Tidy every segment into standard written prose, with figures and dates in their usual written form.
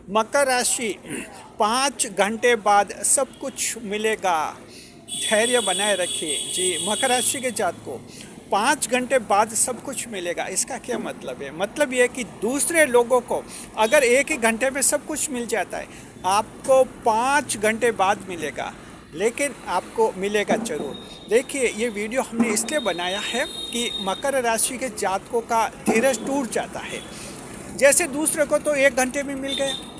मकर राशि 5 घंटे बाद सब कुछ मिलेगा, धैर्य बनाए रखिए। जी, मकर राशि के जातकों, 5 घंटे बाद सब कुछ मिलेगा। इसका क्या मतलब है? मतलब ये है कि दूसरे लोगों को अगर एक ही घंटे में सब कुछ मिल जाता है, आपको 5 घंटे बाद मिलेगा, लेकिन आपको मिलेगा जरूर। देखिए, ये वीडियो हमने इसलिए बनाया है कि मकर राशि के जातकों का धीरज टूट जाता है। जैसे दूसरे को तो 1 घंटे में मिल गया।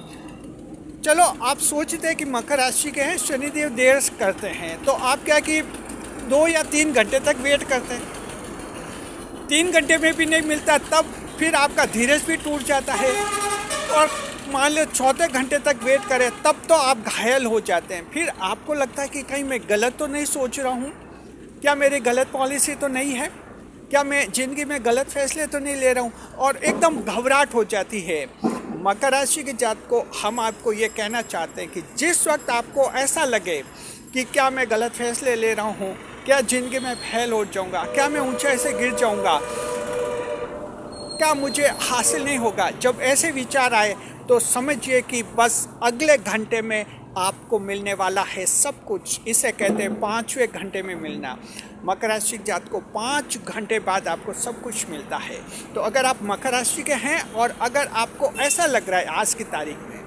चलो, आप सोचते हैं कि मकर राशि के हैं, शनिदेव देर करते हैं, तो आप क्या कि 2 या 3 घंटे तक वेट करते हैं। 3 घंटे में भी नहीं मिलता, तब फिर आपका धीरज भी टूट जाता है। और मान लो चौथे घंटे तक वेट करें, तब तो आप घायल हो जाते हैं। फिर आपको लगता है कि कहीं मैं गलत तो नहीं सोच रहा हूँ, क्या मेरी गलत पॉलिसी तो नहीं है, क्या मैं ज़िंदगी में गलत फैसले तो नहीं ले रहा हूँ, और एकदम घबराहट हो जाती है। मकर राशि के जातकों को हम आपको ये कहना चाहते हैं कि जिस वक्त आपको ऐसा लगे कि क्या मैं गलत फैसले ले रहा हूँ, क्या ज़िंदगी में फेल हो जाऊँगा, क्या मैं ऊंचाई से गिर जाऊँगा, क्या मुझे हासिल नहीं होगा, जब ऐसे विचार आए तो समझिए कि बस अगले घंटे में आपको मिलने वाला है सब कुछ। इसे कहते हैं 5वें घंटे में मिलना। मकर राशि के जातकों को 5 घंटे बाद आपको सब कुछ मिलता है। तो अगर आप मकर राशि के हैं और अगर आपको ऐसा लग रहा है आज की तारीख में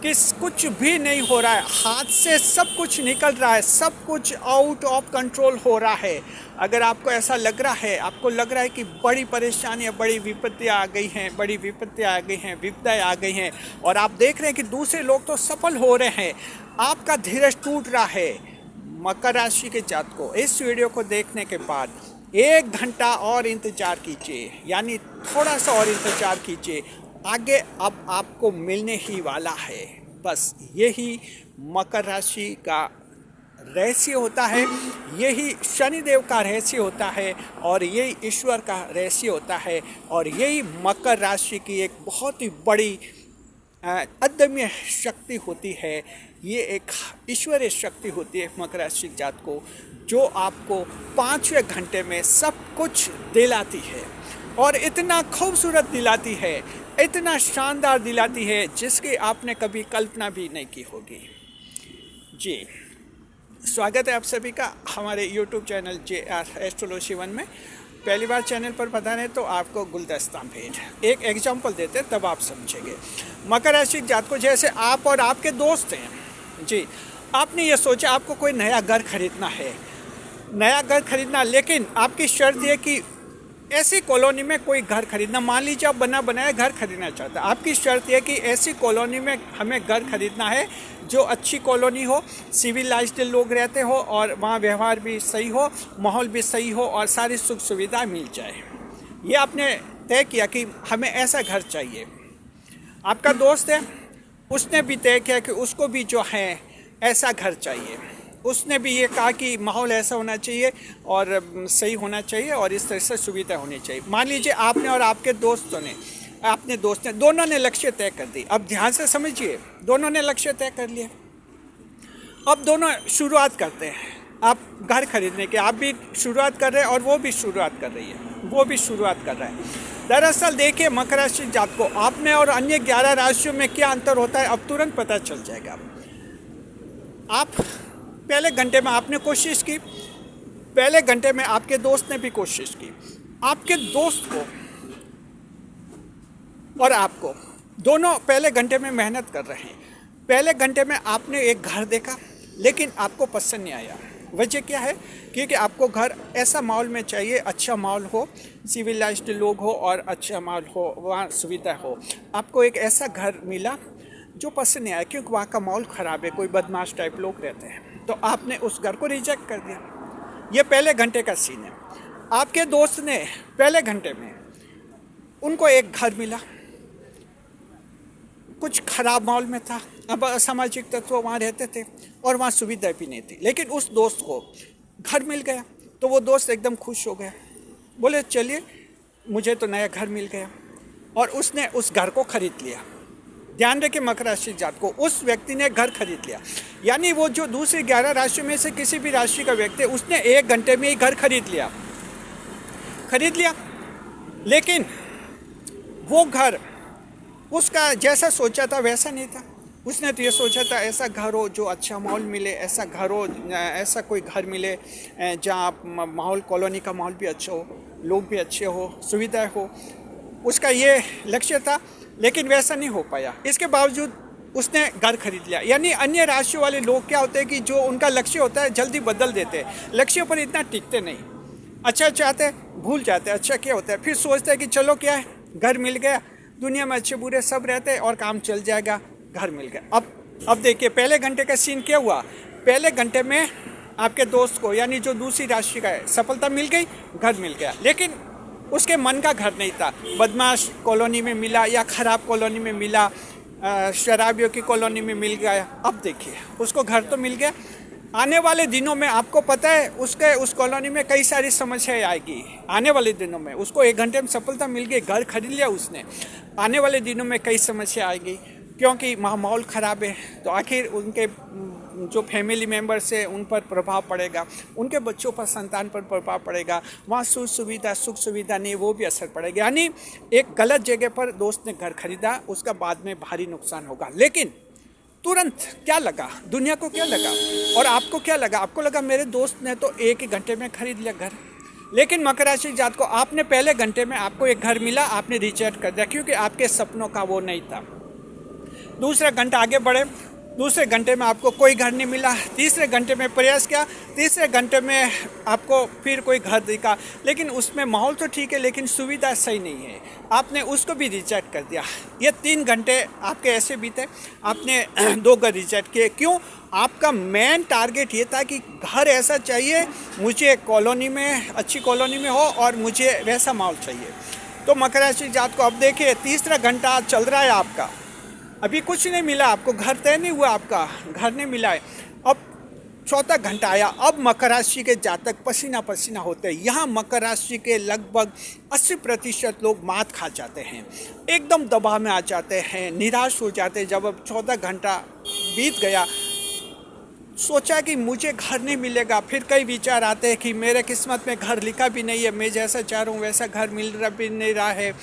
कि कुछ भी नहीं हो रहा है, हाथ से सब कुछ निकल रहा है, सब कुछ आउट ऑफ कंट्रोल हो रहा है, अगर आपको ऐसा लग रहा है, आपको लग रहा है कि बड़ी परेशानियां, बड़ी विपत्तियां आ गई हैं, बड़ी विपत्तियां आ गई हैं, विपदाएं आ गई हैं, और आप देख रहे हैं कि दूसरे लोग तो सफल हो रहे हैं, आपका धीरज टूट रहा है, मकर राशि के जातकों, इस वीडियो को देखने के बाद 1 घंटा और इंतज़ार कीजिए, यानी थोड़ा सा और इंतज़ार कीजिए। आगे अब आपको मिलने ही वाला है। बस यही मकर राशि का रहस्य होता है, यही शनिदेव का रहस्य होता है, और यही ईश्वर का रहस्य होता है, और यही मकर राशि की एक बहुत ही बड़ी अदम्य शक्ति होती है। ये एक ईश्वरीय शक्ति होती है मकर राशि जात को, जो आपको 5वें घंटे में सब कुछ दिलाती है, और इतना खूबसूरत दिलाती है, इतना शानदार दिलाती है, जिसकी आपने कभी कल्पना भी नहीं की होगी। जी, स्वागत है आप सभी का हमारे YouTube चैनल JR एस्ट्रोलॉजी 1 में। पहली बार चैनल पर पधारे तो आपको गुलदस्ता भेंट। एक एग्जाम्पल देते तब आप समझेंगे। मकर राशि जात को, जैसे आप और आपके दोस्त हैं जी, आपने ये सोचा आपको कोई नया घर खरीदना है, नया घर खरीदना, लेकिन आपकी शर्त ये कि ऐसी कॉलोनी में कोई घर खरीदना। मान लीजिए आप बना बनाया घर खरीदना चाहते हैं, आपकी शर्त यह कि ऐसी कॉलोनी में हमें घर खरीदना है जो अच्छी कॉलोनी हो, सिविलाइज्ड लोग रहते हो, और वहाँ व्यवहार भी सही हो, माहौल भी सही हो, और सारी सुख सुविधा मिल जाए। ये आपने तय किया कि हमें ऐसा घर चाहिए। आपका दोस्त है, उसने भी तय किया कि उसको भी जो है ऐसा घर चाहिए। उसने भी ये कहा कि माहौल ऐसा होना चाहिए और सही होना चाहिए, और इस तरह से सुविधा होनी चाहिए। मान लीजिए आपने और आपके दोस्तों ने, अपने दोस्त ने, दोनों ने लक्ष्य तय कर दी। अब ध्यान से समझिए, दोनों ने लक्ष्य तय कर लिया। अब दोनों शुरुआत करते हैं आप घर खरीदने के। आप भी शुरुआत कर रहे हैं और वो भी शुरुआत कर रही है, वो भी शुरुआत कर रहा है। दरअसल देखिए मकर राशि जात को, आप में और अन्य 11 राशियों में क्या अंतर होता है अब तुरंत पता चल जाएगा। आप पहले घंटे में आपने कोशिश की, पहले घंटे में आपके दोस्त ने भी कोशिश की। आपके दोस्त को और आपको दोनों पहले घंटे में मेहनत कर रहे हैं। पहले घंटे में आपने एक घर देखा, लेकिन आपको पसंद नहीं आया। वजह क्या है? क्योंकि आपको घर ऐसा माहौल में चाहिए, अच्छा माहौल हो, सिविलाइज्ड लोग हो, और अच्छा माहौल हो, वहाँ सुविधा हो। आपको एक ऐसा घर मिला जो पसंद नहीं आया, क्योंकि वहाँ का माहौल ख़राब है, कोई बदमाश टाइप लोग रहते हैं, तो आपने उस घर को रिजेक्ट कर दिया। ये पहले घंटे का सीन है। आपके दोस्त ने पहले घंटे में, उनको एक घर मिला, कुछ खराब माहौल में था, अब असामाजिक तत्व वहाँ रहते थे और वहाँ सुविधा भी नहीं थी, लेकिन उस दोस्त को घर मिल गया, तो वो दोस्त एकदम खुश हो गया, बोले चलिए मुझे तो नया घर मिल गया, और उसने उस घर को खरीद लिया। ध्यान रखिए मकर राशि जात को, उस व्यक्ति ने घर खरीद लिया, यानी वो जो दूसरी 11 राशियों में से किसी भी राशि का व्यक्ति, उसने 1 घंटे में ही घर खरीद लिया। लेकिन वो घर उसका जैसा सोचा था वैसा नहीं था। उसने तो ये सोचा था ऐसा घर हो जो अच्छा माहौल मिले, ऐसा घर हो, ऐसा कोई घर मिले जहाँ माहौल, कॉलोनी का माहौल भी अच्छा हो, लोग भी अच्छे हो, सुविधाएं हो। उसका ये लक्ष्य था, लेकिन वैसा नहीं हो पाया। इसके बावजूद उसने घर खरीद लिया। यानी अन्य राशियों वाले लोग क्या होते हैं कि जो उनका लक्ष्य होता है जल्दी बदल देते हैं, लक्ष्य पर इतना टिकते नहीं। अच्छा चाहते हैं, भूल जाते हैं अच्छा क्या होता है, फिर सोचते हैं कि चलो क्या है, घर मिल गया, दुनिया में अच्छे बुरे सब रहते हैं और काम चल जाएगा, घर मिल गया। अब देखिए पहले घंटे का सीन क्या हुआ। पहले घंटे में आपके दोस्त को, यानी जो दूसरी राशि का है, सफलता मिल गई, घर मिल गया, लेकिन उसके मन का घर नहीं था। बदमाश कॉलोनी में मिला या खराब कॉलोनी में मिला, शराबियों की कॉलोनी में मिल गया। अब देखिए उसको घर तो मिल गया, आने वाले दिनों में आपको पता है उसके उस कॉलोनी में कई सारी समस्याएं आएगी। आने वाले दिनों में उसको 1 घंटे में सफलता मिल गई, घर खरीद लिया उसने, आने वाले दिनों में कई समस्या आएगी, क्योंकि माहौल ख़राब है। तो आखिर उनके जो फैमिली मेम्बर्स है उन पर प्रभाव पड़ेगा, उनके बच्चों पर, संतान पर प्रभाव पड़ेगा, वहाँ सुख सुविधा नहीं, वो भी असर पड़ेगा। यानी एक गलत जगह पर दोस्त ने घर खरीदा, उसका बाद में भारी नुकसान होगा। लेकिन तुरंत क्या लगा, दुनिया को क्या लगा और आपको क्या लगा? आपको लगा मेरे दोस्त ने तो 1 घंटे में खरीद लिया घर। लेकिन मकर राशि जात को आपने पहले घंटे में आपको एक घर मिला, आपने रिजेक्ट कर दिया क्योंकि आपके सपनों का वो नहीं था। दूसरा घंटा आगे बढ़े, दूसरे घंटे में आपको कोई घर नहीं मिला, तीसरे घंटे में प्रयास किया, तीसरे घंटे में आपको फिर कोई घर दिखा, लेकिन उसमें माहौल तो ठीक है लेकिन सुविधा सही नहीं है, आपने उसको भी रिजेक्ट कर दिया। ये 3 घंटे आपके ऐसे बीते, आपने 2 घर रिजेक्ट किए। क्यों? आपका मेन टारगेट ये था कि घर ऐसा चाहिए, मुझे कॉलोनी में, अच्छी कॉलोनी में हो और मुझे वैसा माहौल चाहिए। तो मकर राशि जात को अब देखिए तीसरा घंटा चल रहा है आपका, अभी कुछ नहीं मिला आपको, घर तय नहीं हुआ, आपका घर नहीं मिला है। अब चौथा घंटा आया, अब मकर राशि के जातक पसीना पसीना होते हैं। यहाँ मकर राशि के लगभग 80% लोग मात खा जाते हैं, एकदम दबाव में आ जाते हैं, निराश हो जाते हैं। जब अब चौथा घंटा बीत गया, सोचा कि मुझे घर नहीं मिलेगा, फिर कई विचार आते हैं कि मेरे किस्मत में घर लिखा भी नहीं है, मैं जैसा चाह रहा हूँ वैसा घर मिल रहा भी नहीं रहा है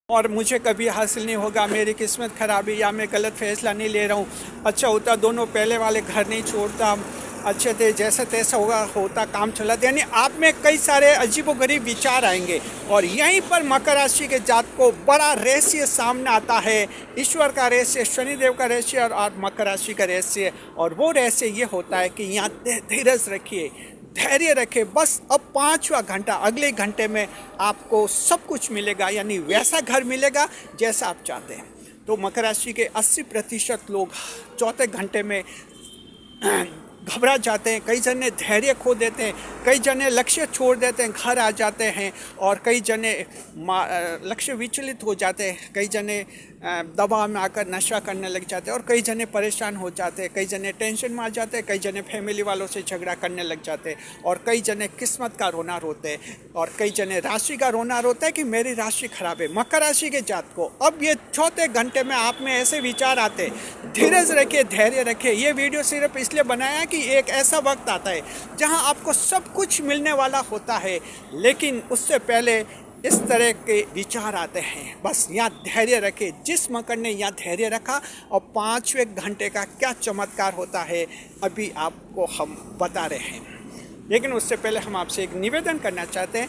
और मुझे कभी हासिल नहीं होगा, मेरी किस्मत खराब है या मैं गलत फैसला नहीं ले रहा हूँ। अच्छा होता दोनों पहले वाले घर नहीं छोड़ता, अच्छे थे, जैसा तैसा होता काम चला। यानी आप में कई सारे अजीबोगरीब विचार आएंगे और यहीं पर मकर राशि के जात को बड़ा रहस्य सामने आता है। ईश्वर का रहस्य, शनिदेव का रहस्य और मकर राशि का रहस्य। और वो रहस्य ये होता है कि यहाँ धीरज रखिए, धैर्य रखें। बस अब 5वां घंटा, अगले घंटे में आपको सब कुछ मिलेगा, यानी वैसा घर मिलेगा जैसा आप चाहते हैं। तो मकर राशि के 80% लोग चौथे घंटे में घबरा जाते हैं, कई जने धैर्य खो देते हैं, कई जने लक्ष्य छोड़ देते हैं, घर आ जाते हैं और कई जने लक्ष्य विचलित हो जाते हैं, कई जने दबाव में आकर नशा करने लग जाते हैं और कई जने परेशान हो जाते हैं, कई जने टेंशन में आ जाते हैं, कई जने फैमिली वालों से झगड़ा करने लग जाते हैं और कई जने किस्मत का रोना रोते हैं और कई जने राशि का रोना रोता है कि मेरी राशि खराब है। मकर राशि के जात को अब ये चौथे घंटे में आप में ऐसे विचार आते हैं, धीरज रखिए, धैर्य रखिए। ये वीडियो सिर्फ इसलिए बनाया कि एक ऐसा वक्त आता है जहां आपको सब कुछ मिलने वाला होता है, लेकिन उससे पहले इस तरह के विचार आते हैं। बस यहाँ धैर्य रखे। जिस मकर ने यहाँ धैर्य रखा और 5वें घंटे का क्या चमत्कार होता है अभी आपको हम बता रहे हैं। लेकिन उससे पहले हम आपसे एक निवेदन करना चाहते हैं,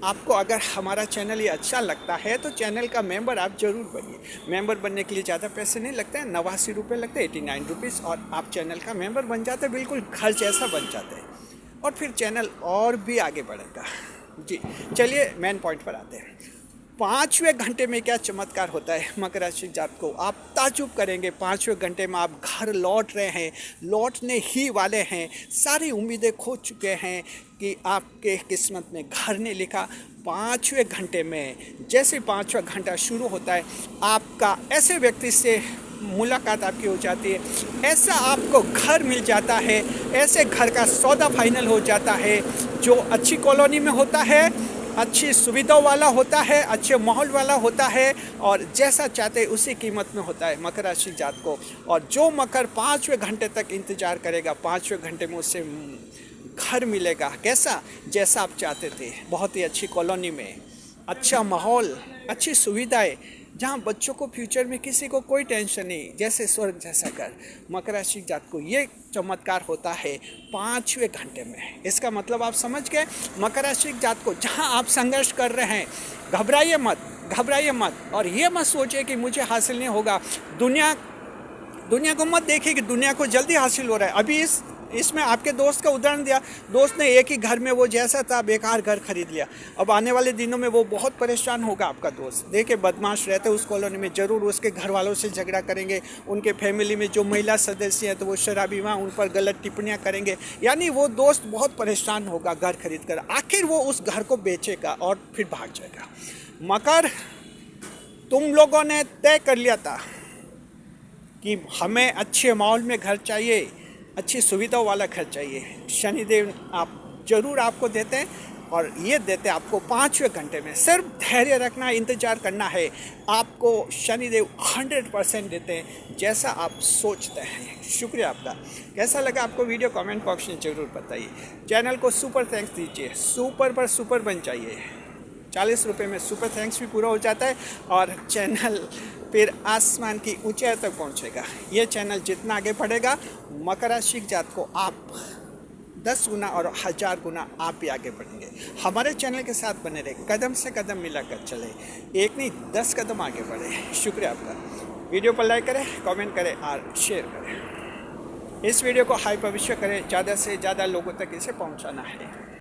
आपको अगर हमारा चैनल ये अच्छा लगता है तो चैनल का मेंबर आप ज़रूर बनिए। मेंबर बनने के लिए ज़्यादा पैसे नहीं लगते हैं, 89 रुपये लगते हैं, 89 रुपीज़, और आप चैनल का मेंबर बन जाते हैं, बिल्कुल घर जैसा बन जाते हैं और फिर चैनल और भी आगे बढ़ेगा। जी चलिए मेन पॉइंट पर आते हैं। 5वें घंटे में क्या चमत्कार होता है मकर राशि जात को, आप ताजुब करेंगे। 5वें घंटे में आप घर लौट रहे हैं, लौटने ही वाले हैं, सारी उम्मीदें खो चुके हैं कि आपके किस्मत में घर नहीं लिखा। 5वें घंटे में जैसे 5वां घंटा शुरू होता है, आपका ऐसे व्यक्ति से मुलाकात आपकी हो जाती है, ऐसा आपको घर मिल जाता है, ऐसे घर का सौदा फाइनल हो जाता है जो अच्छी कॉलोनी में होता है, अच्छी सुविधाओं वाला होता है, अच्छे माहौल वाला होता है और जैसा चाहते उसी कीमत में होता है मकर राशि जात को। और जो मकर 5वें घंटे तक इंतज़ार करेगा, 5वें घंटे में उसे घर मिलेगा, कैसा, जैसा आप चाहते थे, बहुत ही अच्छी कॉलोनी में, अच्छा माहौल, अच्छी सुविधाएं, जहाँ बच्चों को फ्यूचर में किसी को कोई टेंशन नहीं, जैसे स्वर्ग जैसा घर। मकर राशि जात को ये चमत्कार होता है 5वें घंटे में। इसका मतलब आप समझ गए। मकर राशि जात को जहाँ आप संघर्ष कर रहे हैं, घबराइए मत, घबराइए मत, और ये मत सोचिए कि मुझे हासिल नहीं होगा। दुनिया दुनिया को मत देखिए कि दुनिया को जल्दी हासिल हो रहा है। अभी इसमें आपके दोस्त का उदाहरण दिया, दोस्त ने एक ही घर में वो जैसा था बेकार घर खरीद लिया। अब आने वाले दिनों में वो बहुत परेशान होगा आपका दोस्त। देखिए बदमाश रहते उस कॉलोनी में, ज़रूर उसके घर वालों से झगड़ा करेंगे, उनके फैमिली में जो महिला सदस्य हैं तो वो शराबी वहाँ उन पर गलत टिप्पणियाँ करेंगे। यानी वो दोस्त बहुत परेशान होगा घर खरीद कर, आखिर वो उस घर को बेचेगा और फिर भाग जाएगा। मकर, तुम लोगों ने तय कर लिया था कि हमें अच्छे माहौल में घर चाहिए, अच्छी सुविधाओं वाला घर चाहिए। शनिदेव आप जरूर आपको देते हैं, और ये देते हैं आपको 5वें घंटे में। सिर्फ धैर्य रखना, इंतजार करना है। आपको शनिदेव 100% देते हैं जैसा आप सोचते हैं। शुक्रिया आपका। कैसा लगा आपको वीडियो, कमेंट बॉक्स में ज़रूर बताइए। चैनल को सुपर थैंक्स दीजिए, सुपर पर सुपर बन जाइए। 40 रुपये में सुपर थैंक्स भी पूरा हो जाता है, और चैनल फिर आसमान की ऊंचाई तक पहुंचेगा। ये चैनल जितना आगे बढ़ेगा, मकर राशि जात को आप 10 गुना और 1000 गुना आप भी आगे बढ़ेंगे। हमारे चैनल के साथ बने रहे, कदम से कदम मिलाकर चले, एक नहीं 10 कदम आगे बढ़े। शुक्रिया आपका। वीडियो पर लाइक करें, कमेंट करें और शेयर करें। इस वीडियो को हाई भविष्य करें, ज़्यादा से ज़्यादा लोगों तक इसे पहुंचाना है।